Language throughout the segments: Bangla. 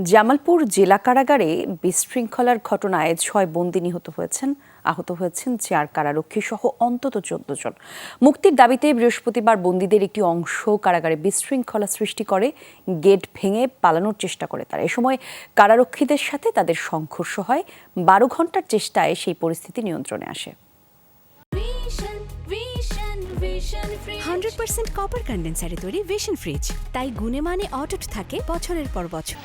জামালপুর জেলা কারাগারে বিশৃঙ্খলার ঘটনায় ৬ বন্দী নিহত হয়েছেন, আহত হয়েছেন ৪ কারারক্ষী সহ অন্তত ১৪ জন। মুক্তির দাবিতে বৃহস্পতিবার বন্দীদের একটি অংশ কারাগারে বিশৃঙ্খলা সৃষ্টি করে গেট ভেঙে পালানোর চেষ্টা করে তারা। এ সময় কারারক্ষীদের সাথে তাদের সংঘর্ষ হয়। ১২ ঘন্টার চেষ্টায় সেই পরিস্থিতি নিয়ন্ত্রণে আসে। 100% কপার কন্ডেন্সারে তৈরি ভিশন ফ্রিজ, তাই গুণে মানে অটুট থাকে বছরের পর বছর।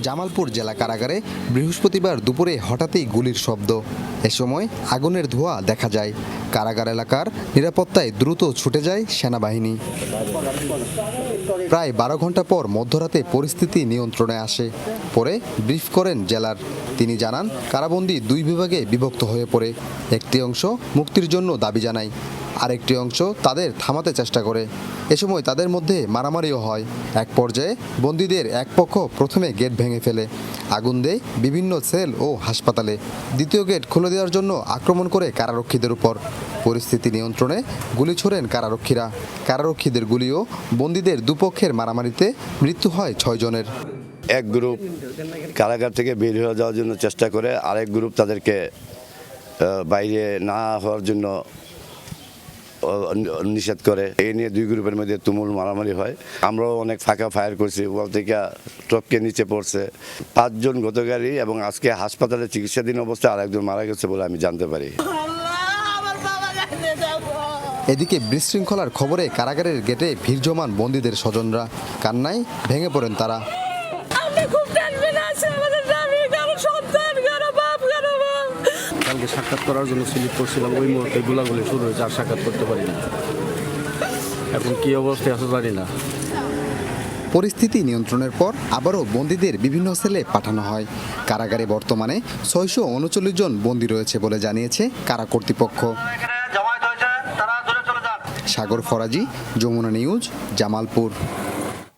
জামালপুর জেলা কারাগারে বৃহস্পতিবার দুপুরে হঠাৎই গুলির শব্দ। এ সময় আগুনের ধোঁয়া দেখা যায়। কারাগার এলাকার নিরাপত্তায় দ্রুত ছুটে যায় সেনাবাহিনী। প্রায় ১২ ঘন্টা পর মধ্যরাতে পরিস্থিতি নিয়ন্ত্রণে আসে। পরে ব্রিফ করেন জেলার। তিনি জানান, কারাবন্দী 2 বিভাগে বিভক্ত হয়ে পড়ে। একটি অংশ মুক্তির জন্য দাবি জানায়, আরেকটি অংশ তাদের থামাতে চেষ্টা করে। এ সময় তাদের মধ্যে মারামারিও হয়। এক পর্যায়ে বন্দীদের এক পক্ষ প্রথমে গেট ভেঙে ফেলে, আগুন দেয় বিভিন্ন সেল ও হাসপাতালে। দ্বিতীয় গেট খুলে দেওয়ার জন্য আক্রমণ করে কারারক্ষীদের উপর। পরিস্থিতি নিয়ন্ত্রণে গুলি ছোড়েন কারারক্ষীরা। কারারক্ষীদের গুলি ও বন্দীদের দুপক্ষের মারামারিতে মৃত্যু হয় 6 জনের। এক গ্রুপ কারাগার থেকে বের হয়ে যাওয়ার জন্য চেষ্টা করে, আরেক গ্রুপ তাদেরকে বাইরে না হওয়ার জন্য নিষেধ করে। এই নিয়ে 2 গ্রুপের মধ্যে তুমুল মারামারি হয়। আমরাও অনেক ফাঁকা ফায়ার করছি, ওয়াল থেকে টপকে নিচে পড়ছে। 5 জন গতকালই এবং আজকে হাসপাতালে চিকিৎসাধীন অবস্থায় আরেকজন মারা গেছে বলে আমি জানতে পারি। এদিকে বিশৃঙ্খলার খবরে কারাগারের গেটে ভিড় জমান বন্দীদের স্বজনরা। কান্নায় ভেঙে পড়েন তারা। কালকে সাক্ষাৎ করার জন্য সিলেক্ট করছিলাম, ওই মুহূর্তে গোলাগুলি শুরু হয়েছে, আর সাক্ষাৎ করতে পারি না। এখন কি অবস্থায় আছে জানি না। পরিস্থিতি নিয়ন্ত্রণের পর আবারও বন্দীদের বিভিন্ন সেলে পাঠানো হয়। কারাগারে বর্তমানে 639 জন বন্দী রয়েছে বলে জানিয়েছে কারা কর্তৃপক্ষ। সাগর ফরাজি, যমুনা নিউজ, জামালপুর।